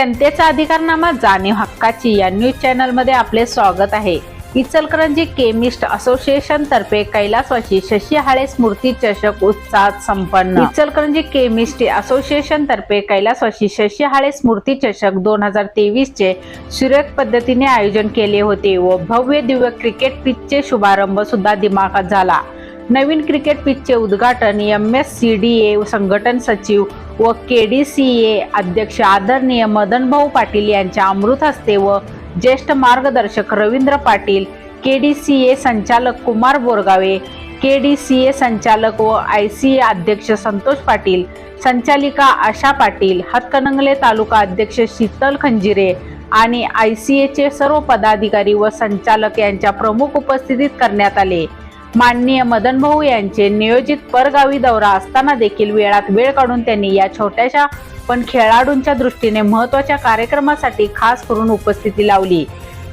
जनतेचा अधिकारनामा जाणीव हक्काची या न्यूज चॅनल मध्ये आपले स्वागत आहे। इचलकरंजी केमिस्ट असोसिएशन तर्फे कैलासवासी शशी हाळे स्मृती चषक उत्साहात संपन्न। इचलकरंजी केमिस्ट असोसिएशन तर्फे कैलासवासी शशी हाळे स्मृती चषक 2023 चे सुरेख पद्धतीने आयोजन केले होते व भव्य दिव्य क्रिकेट पिचचे शुभारंभ सुद्धा दिमाखात झाला। नवीन क्रिकेट पिचचे उद्घाटन MSCDA संघटन सचिव व KDCA अध्यक्ष आदरणीय मदन भाऊ पाटील यांच्या अमृत हस्ते व ज्येष्ठ मार्गदर्शक रवींद्र पाटील, KDCA संचालक कुमार बोरगावे, KDCA संचालक व ICA अध्यक्ष संतोष पाटील, संचालिका आशा पाटील, हातकणंगले तालुका अध्यक्ष शीतल खंजिरे आणि ICA चे सर्व पदाधिकारी व संचालक यांच्या प्रमुख उपस्थितीत करण्यात आले। माननीय मदन भाऊ यांचे नियोजित परगावी दौरा असताना देखील वेळात वेळ काढून त्यांनी या छोट्याशा पण खेळाडूंच्या दृष्टीने महत्त्वाच्या कार्यक्रमासाठी खास करून उपस्थिती लावली।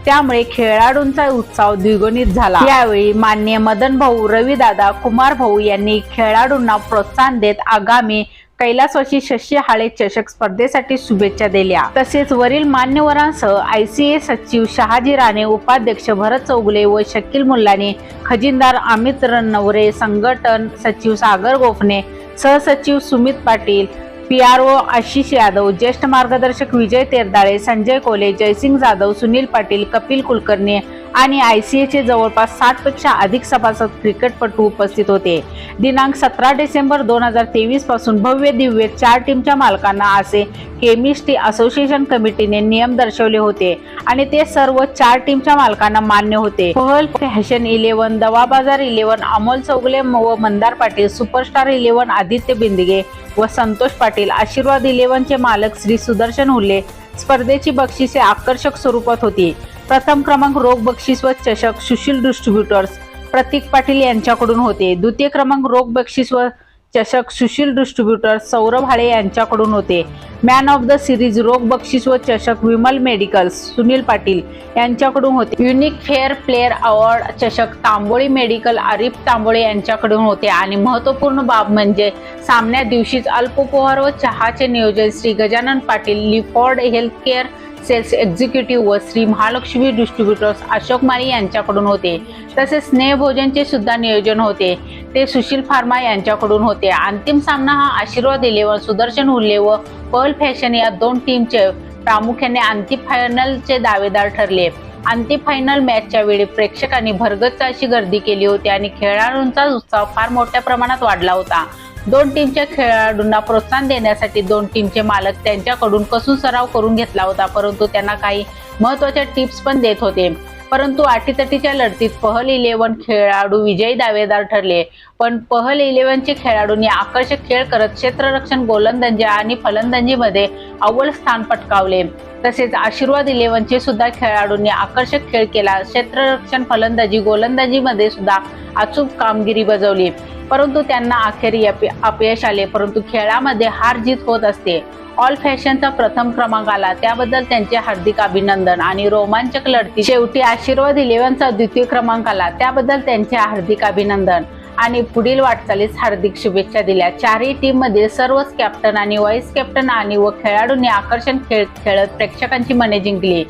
त्यामुळे खेळाडूंचा उत्साह द्विगुणित झाला। यावेळी माननीय मदन भाऊ, रवी दादा, कुमार भाऊ यांनी खेळाडूंना प्रोत्साहन देत आगामी कैलासवासी शशी हाळे चषक स्पर्धेसाठी शुभेच्छा दिल्या। तसेच वरील मान्यवरांसह ICA सचिव शहाजी राणे, उपाध्यक्ष भरत चौगुले व शकील मुल्लानी, खजिनदार अमित रणनवरे, संघटन सचिव सागर गोफणे, सहसचिव सुमित पाटील, PRO आशिष यादव, ज्येष्ठ मार्गदर्शक विजय तेरदाळे, संजय कोले, जयसिंग जाधव, सुनील पाटील, कपिल कुलकर्णी आणि ICA चे जवळपास 60 पेक्षा अधिक सभासद क्रिकेटपटू उपस्थित होते। दिनांक 17 डिसेंबर 2023 पासून भव्य दिव्य 4 टीमच्या मालकांना असे केमिस्ट असोसिएशन कमिटीने नियम दर्शवले होते आणि ते सर्व 4 टीमच्या मालकांना मान्य होते। पहल फॅशन 11, दवा बाजार 11, अमोल चौगुले व मंदार पाटील, सुपरस्टार 11 आदित्य बिंदगे व संतोष पाटील, आशीर्वाद 11 चे मालक श्री सुदर्शन हुल्ले। स्पर्धेची बक्षिसे आकर्षक स्वरूपात होती। प्रथम क्रमांक रोख बक्षीस व चषक सुशील डिस्ट्रीब्युटर्स प्रतीक पाटील यांच्याकडून होते। द्वितीय क्रमांक रोख बक्षीस व चषक सुशील डिस्ट्रीब्युटर्स सौरभ हाळे यांच्याकडून होते। मॅन ऑफ द सिरीज रोख बक्षीस व चषक विमल मेडिकल्स सुनील पाटील यांच्याकडून होते। युनिक फेअर प्लेयर अवॉर्ड चषक तांबोळी मेडिकल आरिफ तांबोळे यांच्याकडून होते आणि महत्त्वपूर्ण बाब म्हणजे सामन्या दिवशीच अल्पोपहार व चहाचे नियोजन Shri Gajanan Patil, Leeford healthcare sales executive व श्री महालक्ष्मी डिस्ट्रीब्युटर्स अशोक माळी यांच्याकडून होते। तसेच स्नेहभोजनचे सुद्धा नियोजन होते, ते सुशील फार्मा यांच्याकडून होते। अंतिम सामना हा आशीर्वाद 11, सुदर्शन हुल्ले व पहल फॅशन या 2 टीमचे प्रामुख्याने अंतिम फायनलचे दावेदार ठरले। अंतिम फायनल मॅचच्या वेळी प्रेक्षकांनी भरगच्च अशी गर्दी केली होती आणि खेळाडूंचा उत्साह फार मोठ्या प्रमाणात वाढला होता। 2 टीमच्या खेळाडूंना प्रोत्साहन देण्यासाठी 2 टीमचे मालक त्यांच्याकडून कसून सराव करून घेतला होता, परंतु त्यांना काही महत्त्वाच्या टिप्स पण देत होते। परंतु अटीतटीच्या लढतीत पहल 11 खेळाडू विजयी दावेदार ठरले, पण पहल 11 चे खेळाडूंनी आकर्षक खेळ करत क्षेत्ररक्षण, गोलंदाजी आणि फलंदाजीमध्ये अव्वल स्थान पटकावले। तसेच आशीर्वाद 11 चे सुद्धा खेळाडूंनी आकर्षक खेळ केला, क्षेत्ररक्षण, फलंदाजी, गोलंदाजीमध्ये सुद्धा अचूक कामगिरी बजावली, परंतु त्यांना अखेर अपयश आले। परंतु खेळामध्ये हार जीत होत असते। ऑल फॅशनचा प्रथम क्रमांक आला, त्याबद्दल त्यांचे हार्दिक अभिनंदन आणि रोमांचक लढती शेवटी आशीर्वाद 11 चा द्वितीय क्रमांक आला, त्याबद्दल त्यांचे हार्दिक अभिनंदन आणि पुढील वाटचालीस हार्दिक शुभेच्छा दिल्या। 4ही टीम मध्ये सर्वच कॅप्टन आणि व्हाईस कॅप्टन आणि व खेळाडूंनी आकर्षक खेळ खेळत प्रेक्षकांची मने जिंकली।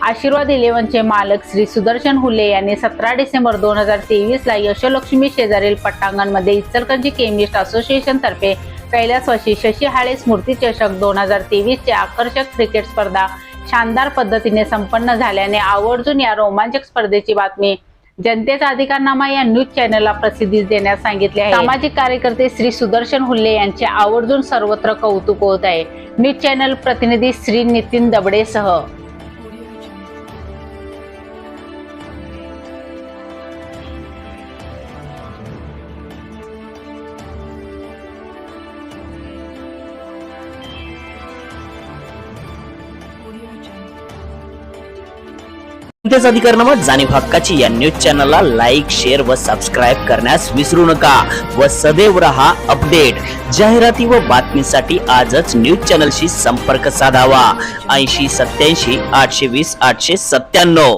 आशीर्वाद 11 चे मालक श्री सुदर्शन हुल्ले यांनी 17 डिसेंबर 2023 ला यशोलक्ष्मी शेजारील पटांगणमध्ये इचलकरंजी केमिस्ट असोसिएशन तर्फे कैलासवासी शशी हाळे स्मृती चषक 2023 चे आकर्षक क्रिकेट स्पर्धा शानदार पद्धतीने संपन्न झाल्याने आवर्जून या रोमांचक स्पर्धेची बातमी जनतेचा अधिकारनामा या न्यूज चॅनलला प्रसिद्धीस देण्यास सांगितले आहे। सामाजिक कार्यकर्ते श्री सुदर्शन हुल्ले यांचे आवर्जून सर्वत्र कौतुक होत आहे। न्यूज चॅनल प्रतिनिधी श्री नितीन दबडे सह जनतेचा अधिकारनामा जाणीव हक्काची या न्यूज चॅनलला लाईक, शेअर व सबस्क्राईब करण्यास विसरू नका व सदैव रहा अपडेट। जाहिराती व बातमीसाठी आजच न्यूज चॅनलशी संपर्क साधावा। 80 87 820 897।